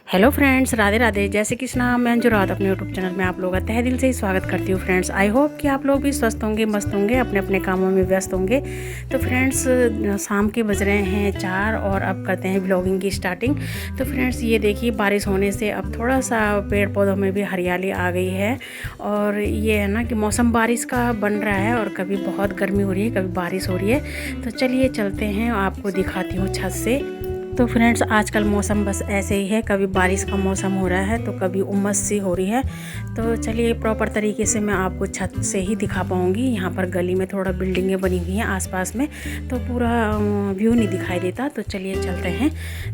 Hello friends, Radhe Radhe. जय श्री कृष्णा। मैं अंजू रात अपने यूट्यूब चैनल में आप लोगों का तहे दिल से ही स्वागत करती हूँ। फ्रेंड्स, आई होप कि आप लोग भी स्वस्थ होंगे, मस्त होंगे, अपने अपने कामों में व्यस्त होंगे। तो फ्रेंड्स, शाम के बज रहे हैं 4 और अब करते हैं व्लॉगिंग की स्टार्टिंग। तो फ्रेंड्स, ये देखिए, बारिश होने से अब थोड़ा सा पेड़ पौधों में भी हरियाली आ गई है। और ये है ना कि मौसम बारिश का बन रहा है और कभी बहुत गर्मी हो रही है, कभी बारिश हो रही है। तो चलिए चलते हैं, आपको दिखाती हूँ छत से। तो फ्रेंड्स, आजकल मौसम बस ऐसे ही है, कभी बारिश का मौसम हो रहा है तो कभी उमस सी हो रही है। तो चलिए, प्रॉपर तरीके से मैं आपको छत से ही दिखा पाऊँगी। यहाँ पर गली में थोड़ा बिल्डिंगें बनी हुई हैं आसपास में, तो पूरा व्यू नहीं दिखाई देता। तो चलिए चलते हैं।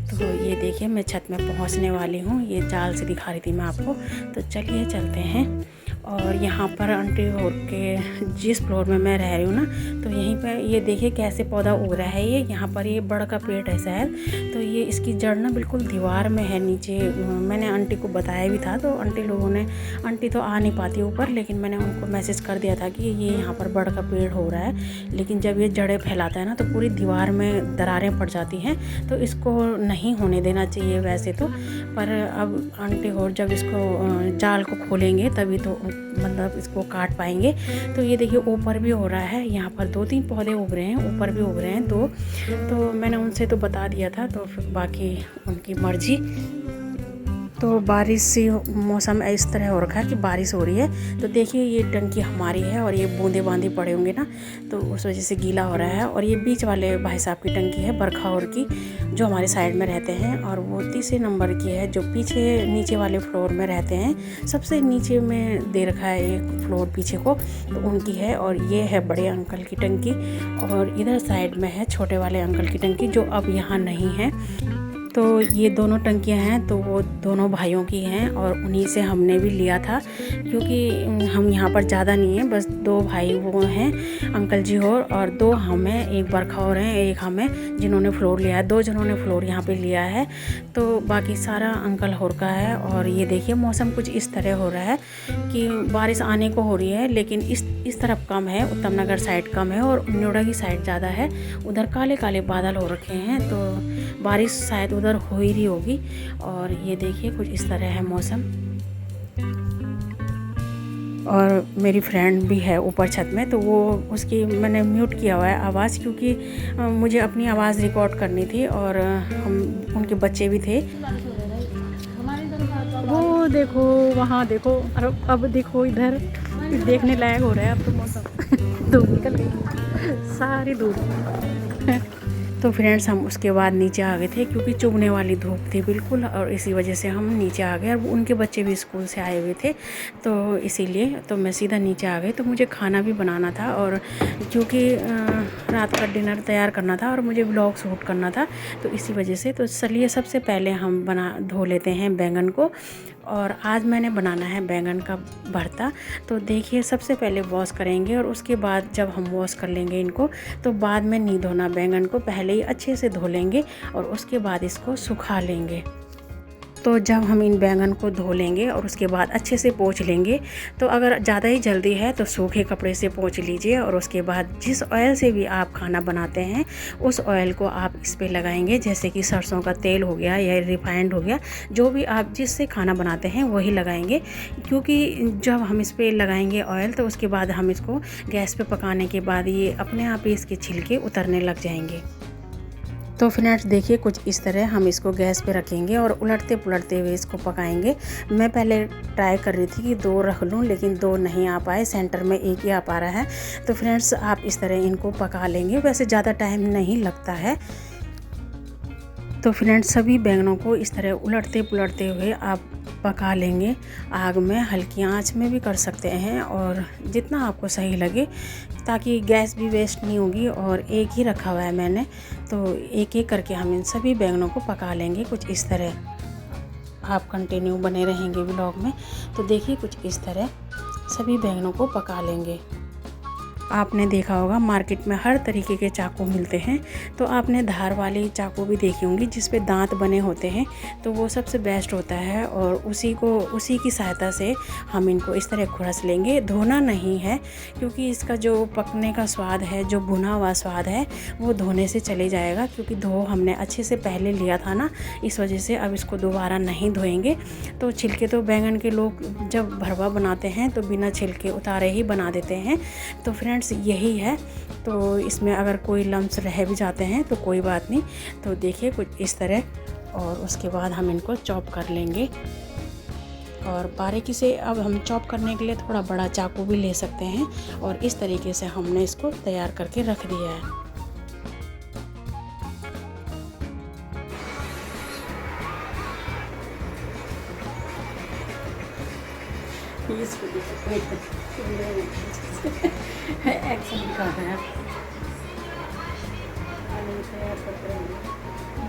तो ये देखिए, मैं छत में पहुँचने वाली हूँ। ये जाल से दिखा रही थी मैं आपको। तो चलिए चलते हैं। और यहाँ पर आंटी और के जिस फ्लोर में मैं रह रही हूँ ना, तो यहीं पर ये देखिए कैसे पौधा उग रहा है। ये यहाँ पर ये बड़ का पेड़ है शायद। तो ये इसकी जड़ ना बिल्कुल दीवार में है नीचे। मैंने आंटी को बताया भी था, तो आंटी तो आ नहीं पाती ऊपर, लेकिन मैंने उनको मैसेज कर दिया था कि ये यहाँ पर बड़ का पेड़ हो रहा है। लेकिन जब ये जड़ें फैलाता है ना, तो पूरी दीवार में दरारें पड़ जाती हैं। तो इसको नहीं होने देना चाहिए वैसे तो, पर अब आंटी और जब इसको जाल को खोलेंगे तभी तो मतलब इसको काट पाएंगे। तो ये देखिए, ऊपर भी हो रहा है। यहाँ पर 2-3 पौधे उग रहे हैं, ऊपर भी उग रहे हैं 2। तो मैंने उनसे तो बता दिया था, तो फिर बाकी उनकी मर्जी। तो बारिश सी मौसम इस तरह हो रखा है कि बारिश हो रही है। तो देखिए, ये टंकी हमारी है और ये बूंदे बांदे पड़े होंगे ना, तो उस वजह से गीला हो रहा है। और ये बीच वाले भाई साहब की टंकी है, बरखा और की, जो हमारे साइड में रहते हैं। और वो तीसरे नंबर की है, जो पीछे नीचे वाले फ्लोर में रहते हैं। सबसे नीचे में दे रखा है एक फ्लोर पीछे को, तो उनकी है। और ये है बड़े अंकल की टंकी, और इधर साइड में है छोटे वाले अंकल की टंकी, जो अब यहाँ नहीं है। तो ये दोनों टंकियां हैं, तो वो दोनों भाइयों की हैं, और उन्हीं से हमने भी लिया था। क्योंकि हम यहाँ पर ज़्यादा नहीं हैं, बस 2 भाई वो हैं, अंकल जी और 2 हम हैं, एक बरखा और हैं, एक हमें, जिन्होंने फ्लोर लिया है। 2 जिन्होंने फ्लोर यहाँ पे लिया है, तो बाकी सारा अंकल होर का है। और ये देखिए, मौसम कुछ इस तरह हो रहा है कि बारिश आने को हो रही है, लेकिन इस तरफ कम है, उत्तम नगर साइड कम है, और नोएडा की साइड ज़्यादा है। उधर काले काले बादल हो रखे हैं, तो बारिश शायद उधर हो ही रही होगी। और ये देखिए, कुछ इस तरह है मौसम। और मेरी फ्रेंड भी है ऊपर छत में, तो वो उसकी मैंने म्यूट किया हुआ है आवाज़, क्योंकि मुझे अपनी आवाज़ रिकॉर्ड करनी थी, और हम उनके बच्चे भी थे। वो देखो, वहाँ देखो, और अब देखो इधर, देखने लायक हो रहा है अब तो मौसम। धूप निकल गई, सारी धूप। तो फ्रेंड्स, हम उसके बाद नीचे आ गए थे, क्योंकि चुभने वाली धूप थी बिल्कुल, और इसी वजह से हम नीचे आ गए। और उनके बच्चे भी स्कूल से आए हुए थे, तो इसीलिए तो मैं सीधा नीचे आ गई। तो मुझे खाना भी बनाना था, और क्योंकि रात का डिनर तैयार करना था, और मुझे व्लॉग शूट करना था, तो इसी वजह से। तो चलिए, सबसे पहले हम धो लेते हैं बैंगन को। और आज मैंने बनाना है बैंगन का भरता। तो देखिए, सबसे पहले वॉश करेंगे, और उसके बाद जब हम वॉश कर लेंगे इनको, तो बाद में नहीं धोना बैंगन को, पहले ही अच्छे से धो लेंगे और उसके बाद इसको सुखा लेंगे। तो जब हम इन बैंगन को धो लेंगे और उसके बाद अच्छे से पोंछ लेंगे, तो अगर ज़्यादा ही जल्दी है तो सूखे कपड़े से पोंछ लीजिए। और उसके बाद जिस ऑयल से भी आप खाना बनाते हैं, उस ऑयल को आप इस पे लगाएंगे, जैसे कि सरसों का तेल हो गया या रिफाइंड हो गया, जो भी आप जिससे खाना बनाते हैं वही लगाएंगे। क्योंकि जब हम इस पर लगाएंगे ऑयल, तो उसके बाद हम इसको गैस पे पकाने के बाद ये अपने आप ही इसके छिलके उतरने लग जाएंगे। तो फ्रेंड्स, देखिए, कुछ इस तरह हम इसको गैस पे रखेंगे और उलटते पुलटते हुए इसको पकाएंगे। मैं पहले ट्राई कर रही थी कि 2 रख लूँ, लेकिन 2 नहीं आ पाए, सेंटर में 1 ही आ पा रहा है। तो फ्रेंड्स, आप इस तरह इनको पका लेंगे, वैसे ज़्यादा टाइम नहीं लगता है। तो फ्रेंड्स, सभी बैंगनों को इस तरह उलटते पुलटते हुए आप पका लेंगे। आग में, हल्की आंच में भी कर सकते हैं, और जितना आपको सही लगे, ताकि गैस भी वेस्ट नहीं होगी। और एक ही रखा हुआ है मैंने, तो एक एक करके हम इन सभी बैंगनों को पका लेंगे कुछ इस तरह। आप कंटिन्यू बने रहेंगे व्लॉग में। तो देखिए, कुछ इस तरह सभी बैंगनों को पका लेंगे। आपने देखा होगा मार्केट में हर तरीके के चाकू मिलते हैं, तो आपने धार वाली चाकू भी देखी होंगी जिस पे दांत बने होते हैं, तो वो सबसे बेस्ट होता है। और उसी की सहायता से हम इनको इस तरह खुरस लेंगे। धोना नहीं है क्योंकि इसका जो पकने का स्वाद है, जो भुना हुआ स्वाद है, वो धोने से चले जाएगा, क्योंकि धो हमने अच्छे से पहले लिया था ना, इस वजह से अब इसको दोबारा नहीं धोएंगे। तो छिलके तो बैंगन के लोग जब भरवा बनाते हैं तो बिना छिलके उतारे ही बना देते हैं। तो फ्रेंड्स यही है। तो इसमें अगर कोई लम्स रह भी जाते हैं तो कोई बात नहीं। तो देखिए कुछ इस तरह, और उसके बाद हम इनको चॉप कर लेंगे। और बारीकी से अब हम चॉप करने के लिए थोड़ा बड़ा चाकू भी ले सकते हैं। और इस तरीके से हमने इसको तैयार करके रख दिया है। एक्शन दिखाता है।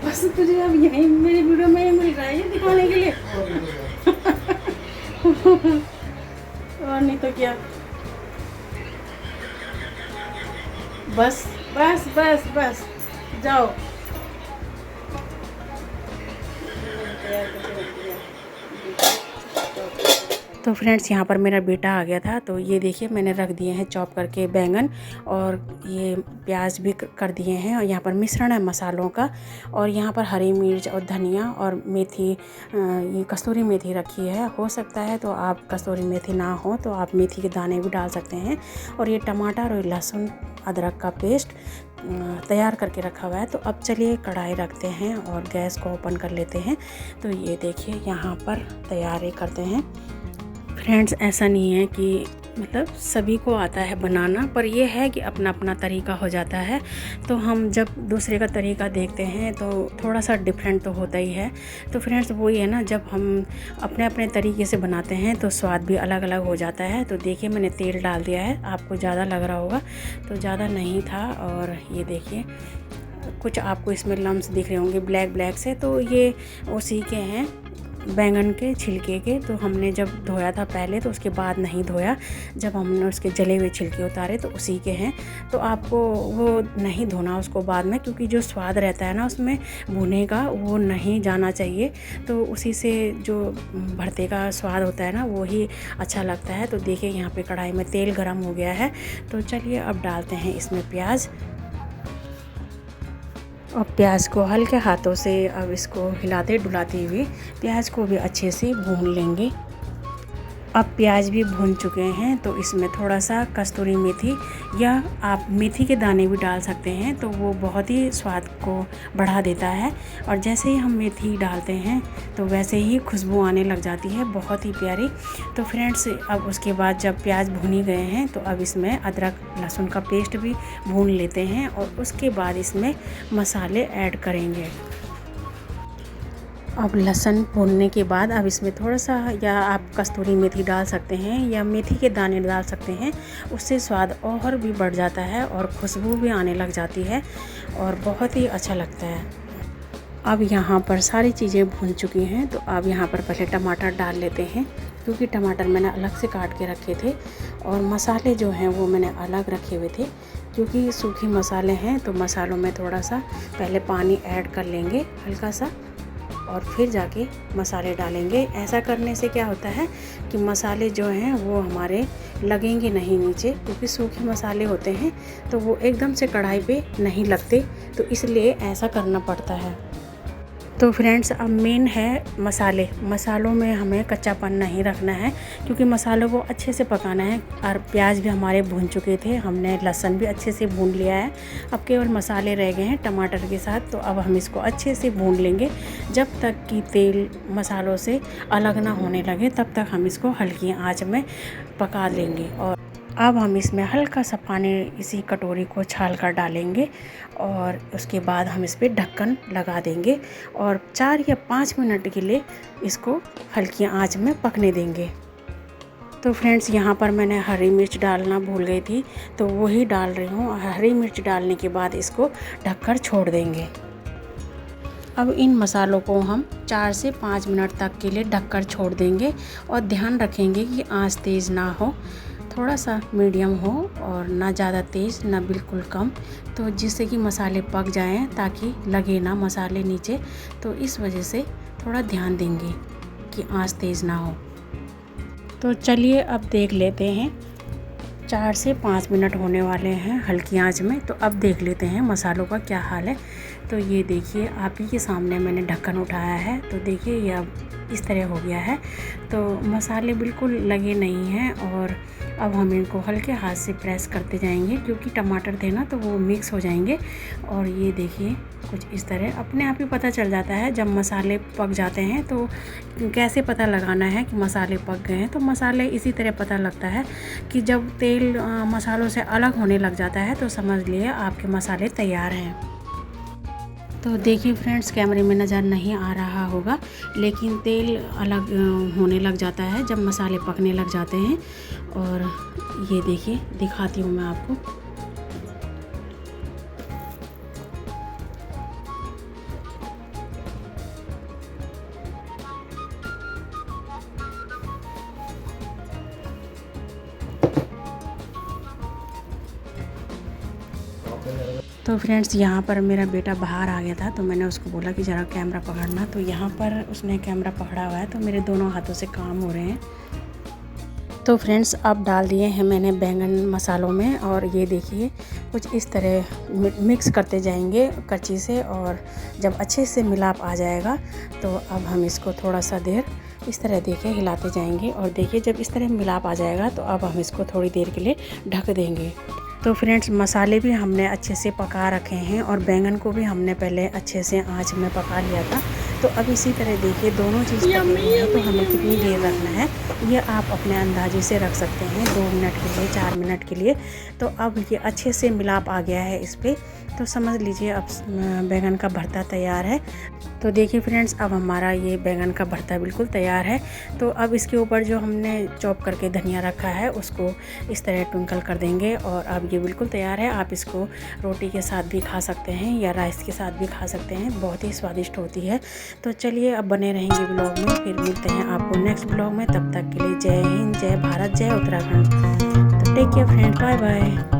बस तुझे अब यही मेरी वीडियो में मिल रहा है ये दिखाने के लिए। और नहीं तो क्या। बस बस बस बस जाओ। तो फ्रेंड्स यहाँ पर मेरा बेटा आ गया था, तो ये देखिए मैंने रख दिए हैं चॉप करके बैंगन, और ये प्याज भी कर दिए हैं। और यहाँ पर मिश्रण है मसालों का, और यहाँ पर हरी मिर्च और धनिया और मेथी, ये कस्तूरी मेथी रखी है। हो सकता है तो आप कस्तूरी मेथी ना हो तो आप मेथी के दाने भी डाल सकते हैं। और ये टमाटर और लहसुन अदरक का पेस्ट तैयार करके रखा हुआ है। तो अब चलिए कढ़ाई रखते हैं और गैस को ओपन कर लेते हैं। तो ये देखिए यहाँ पर तैयारी करते हैं। फ्रेंड्स ऐसा नहीं है कि मतलब सभी को आता है बनाना, पर यह है कि अपना अपना तरीका हो जाता है। तो हम जब दूसरे का तरीका देखते हैं तो थोड़ा सा डिफरेंट तो होता ही है। तो फ्रेंड्स वही है ना, जब हम अपने अपने तरीके से बनाते हैं तो स्वाद भी अलग अलग हो जाता है। तो देखिए मैंने तेल डाल दिया है, आपको ज़्यादा लग रहा होगा तो ज़्यादा नहीं था। और ये देखिए कुछ आपको इसमें लम्स दिख रहे होंगे ब्लैक ब्लैक से, तो ये उसी के हैं बैंगन के छिलके के। तो हमने जब धोया था पहले तो उसके बाद नहीं धोया, जब हमने उसके जले हुए छिलके उतारे तो उसी के हैं। तो आपको वो नहीं धोना उसको बाद में, क्योंकि जो स्वाद रहता है ना उसमें भुने का वो नहीं जाना चाहिए। तो उसी से जो भरते का स्वाद होता है ना वो ही अच्छा लगता है। तो देखिए यहाँ पे कढ़ाई में तेल गरम हो गया है। तो चलिए अब डालते हैं इसमें प्याज, और प्याज को हल्के हाथों से अब इसको हिलाते डुलाते हुए प्याज को भी अच्छे से भून लेंगे। अब प्याज भी भून चुके हैं तो इसमें थोड़ा सा कस्तूरी मेथी या आप मेथी के दाने भी डाल सकते हैं, तो वो बहुत ही स्वाद को बढ़ा देता है। और जैसे ही हम मेथी डालते हैं तो वैसे ही खुशबू आने लग जाती है, बहुत ही प्यारी। तो फ्रेंड्स अब उसके बाद जब प्याज भुनी गए हैं तो अब इसमें अदरक लहसुन का पेस्ट भी भून लेते हैं, और उसके बाद इसमें मसाले ऐड करेंगे। अब लहसुन भूनने के बाद अब इसमें थोड़ा सा या आप कस्तूरी मेथी डाल सकते हैं या मेथी के दाने डाल सकते हैं, उससे स्वाद और भी बढ़ जाता है और खुशबू भी आने लग जाती है और बहुत ही अच्छा लगता है। अब यहाँ पर सारी चीज़ें भून चुकी हैं, तो अब यहाँ पर पहले टमाटर डाल लेते हैं, क्योंकि टमाटर मैंने अलग से काट के रखे थे और मसाले जो हैं वो मैंने अलग रखे हुए थे। क्योंकि सूखे मसाले हैं तो मसालों में थोड़ा सा पहले पानी ऐड कर लेंगे हल्का सा, और फिर जाके मसाले डालेंगे। ऐसा करने से क्या होता है कि मसाले जो हैं वो हमारे लगेंगे नहीं नीचे, क्योंकि सूखे मसाले होते हैं तो वो एकदम से कढ़ाई पे नहीं लगते, तो इसलिए ऐसा करना पड़ता है। तो फ्रेंड्स अब मेन है मसालों में हमें कच्चापन नहीं रखना है, क्योंकि मसालों को अच्छे से पकाना है। और प्याज भी हमारे भून चुके थे, हमने लहसुन भी अच्छे से भून लिया है। अब केवल मसाले रह गए हैं टमाटर के साथ, तो अब हम इसको अच्छे से भून लेंगे जब तक कि तेल मसालों से अलग ना होने लगे, तब तक हम इसको हल्की आंच में पका लेंगे। और अब हम इसमें हल्का सा पानी इसी कटोरी को छाल कर डालेंगे और उसके बाद हम इस पर ढक्कन लगा देंगे और 4 या 5 मिनट के लिए इसको हल्की आंच में पकने देंगे। तो फ्रेंड्स यहाँ पर मैंने हरी मिर्च डालना भूल गई थी, तो वही डाल रही हूँ। हरी मिर्च डालने के बाद इसको ढककर छोड़ देंगे। अब इन मसालों को हम 4 से 5 मिनट तक के लिए ढककर छोड़ देंगे और ध्यान रखेंगे कि आंच तेज़ ना हो, थोड़ा सा मीडियम हो और ना ज़्यादा तेज़ ना बिल्कुल कम, तो जिससे कि मसाले पक जाएं, ताकि लगे ना मसाले नीचे। तो इस वजह से थोड़ा ध्यान देंगे कि आंच तेज़ ना हो। तो चलिए अब देख लेते हैं, 4 से 5 मिनट होने वाले हैं हल्की आंच में। तो अब देख लेते हैं मसालों का क्या हाल है। तो ये देखिए आप ही के सामने मैंने ढक्कन उठाया है, तो देखिए ये अब इस तरह हो गया है। तो मसाले बिल्कुल लगे नहीं हैं और अब हम इनको हल्के हाथ से प्रेस करते जाएंगे, क्योंकि टमाटर थे ना तो वो मिक्स हो जाएंगे। और ये देखिए कुछ इस तरह अपने आप ही पता चल जाता है जब मसाले पक जाते हैं। तो कैसे पता लगाना है कि मसाले पक गए हैं, तो मसाले इसी तरह पता लगता है कि जब तेल मसालों से अलग होने लग जाता है तो समझ लिए आपके मसाले तैयार हैं। तो देखिए फ्रेंड्स, कैमरे में नज़र नहीं आ रहा होगा, लेकिन तेल अलग होने लग जाता है जब मसाले पकने लग जाते हैं। और ये देखिए दिखाती हूँ मैं आपको। तो फ्रेंड्स, यहाँ पर मेरा बेटा बाहर आ गया था, तो मैंने उसको बोला कि ज़रा कैमरा पकड़ना। तो यहाँ पर उसने कैमरा पकड़ा हुआ है, तो मेरे दोनों हाथों से काम हो रहे हैं। तो फ्रेंड्स, अब डाल दिए हैं मैंने बैंगन मसालों में, और ये देखिए कुछ इस तरह मिक्स करते जाएंगे करछी से। और जब अच्छे से मिलाप आ जाएगा तो अब हम इसको थोड़ा सा देर इस तरह देखिए हिलाते जाएंगे। और देखिए जब इस तरह मिलाप आ जाएगा तो अब हम इसको थोड़ी देर के लिए ढक देंगे। तो फ्रेंड्स, मसाले भी हमने अच्छे से पका रखे हैं और बैंगन को भी हमने पहले अच्छे से आंच में पका लिया था। तो अब इसी तरह देखिए दोनों चीज़ पकी है, तो हमें कितनी देर रखना है ये आप अपने अंदाजे से रख सकते हैं, 2 मिनट के लिए, 4 मिनट के लिए। तो अब ये अच्छे से मिलाप आ गया है इस पर, तो समझ लीजिए अब बैंगन का भरता तैयार है। तो देखिए फ्रेंड्स, अब हमारा ये बैंगन का भरता बिल्कुल तैयार है। तो अब इसके ऊपर जो हमने चॉप करके धनिया रखा है उसको इस तरह ट्विंकल कर देंगे, और अब ये बिल्कुल तैयार है। आप इसको रोटी के साथ भी खा सकते हैं या राइस के साथ भी खा सकते हैं, बहुत ही स्वादिष्ट होती है। तो चलिए अब बने रहेंगे ब्लॉग में, फिर मिलते हैं आपको नेक्स्ट ब्लॉग में। तब तक के लिए जय हिंद, जय भारत, जय उत्तराखंड। तो take care friends, bye bye.